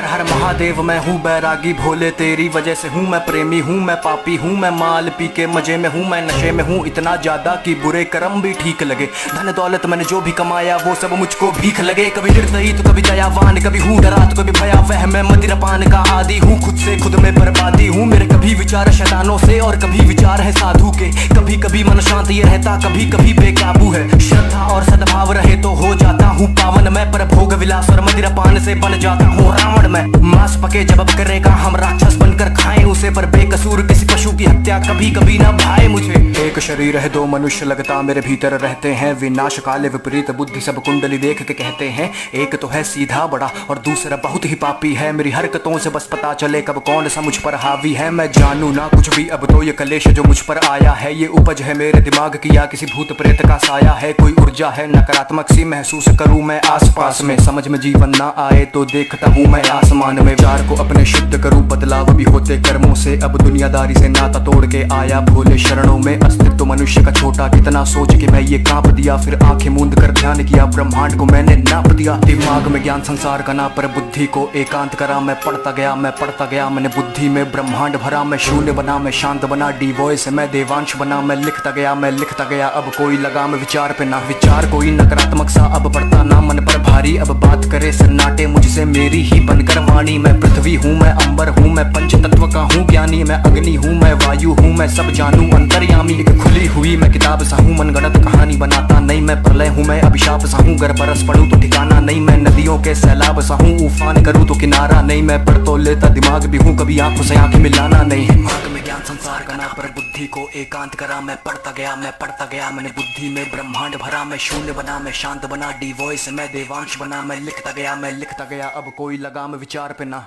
हर हर महादेव मैं हूँ बैरागी भोले तेरी वजह से हूँ मैं प्रेमी हूँ मैं पापी हूँ मैं माल पी के मजे में हूँ मैं नशे में हूँ इतना ज्यादा कि बुरे कर्म भी ठीक लगे। धन दौलत मैंने जो भी कमाया वो सब मुझको भीख लगे। कभी निर्दयी तो कभी दयावान कभी हूँ डरा तो कभी भयावह मैं मदिरापान का आदि हूँ खुद से खुद में बर्बादी हूँ। मेरे कभी विचार शैतानों से और कभी विचार है साधु के। कभी कभी मन शांत ये रहता कभी कभी बेकाबू है। श्रद्धा और सद्भाव रहे तो हो जाता हूँ पावन मैं पर भोग विलास और मदिरापान से बन जाता हूँ रावण मैं। मांस पके जब अब करेगा हम राक्षस बनकर खाएं उसे पर बेकसूर किसी पशु की हत्या कभी कभी ना भाए मुझे। एक शरीर है दो मनुष्य लगता मेरे भीतर रहते हैं विनाश काले विपरीत बुद्धि सब कुंडली देख के कहते हैं। एक तो है सीधा बड़ा और दूसरा बहुत ही पापी है। मेरी हरकतों से बस पता चले कब कौन सा मुझ पर हावी है। मैं जानू ना कुछ भी अब तो ये कलेश जो मुझ पर आया है ये उपज है मेरे दिमाग की या किसी भूत प्रेत का साया है। कोई ऊर्जा है नकारात्मक सी महसूस करूं मैं आसपास में समझ में जीवन ना आए तो देखता हूँ मैं आसमान में। विचार को अपने शुद्ध करूं बदलाव भी होते कर्मों से अब दुनियादारी से नाता तोड़ के आया भोले शरणों में। अस्तित्व मनुष्य का छोटा कितना सोच के मैं ये कांप दिया फिर आंखें मूंद कर ध्यान किया ब्रह्मांड को मैंने नाप दिया। दिमाग में ज्ञान संसार का ना पर बुद्धि को एकांत करा मैं पढ़ता गया मैंने बुद्धि में ब्रह्मांड भरा। मैं शून्य बना मैं शांत बना डी वॉइस मैं देवांश बना मैं लिखता गया अब कोई लगाम विचार पे ना। विचार कोई नकारात्मक सा अब पड़ता ना मन पर भारी अब बात करे सन्नाटे मुझसे मेरी ही बनकर वाणी। मैं पृथ्वी हूँ मैं अंबर हूँ मैं पंच तत्व का हूँ ज्ञानी मैं अग्नि हूँ मैं वायु हूँ मैं सब जानू अंतर्यामी। एक खुली हुई मैं किताब सा हूँ मनगढ़ंत कहानी बनाता नहीं मैं प्रलय हूँ मैं अभिशाप सा हूँ गर बरस पड़ूं तो ठिकाना नहीं मैं नदियों के सैलाब सा हूँ उफान करूँ तो किनारा नहीं मैं पढ़ तो लेता दिमाग भी हूँ कभी आंखों से आंखें मिलाना नहीं। दिमाग में ज्ञान संसार का ना पर बुद्धि को एकांत करा मैं पढ़ता गया मैंने बुद्धि में ब्रह्मांड भरा। मैं शून्य बना मैं शांत बना डी वॉइस मैं देवांश बना मैं लिखता गया अब कोई लगाम विचार पे ना।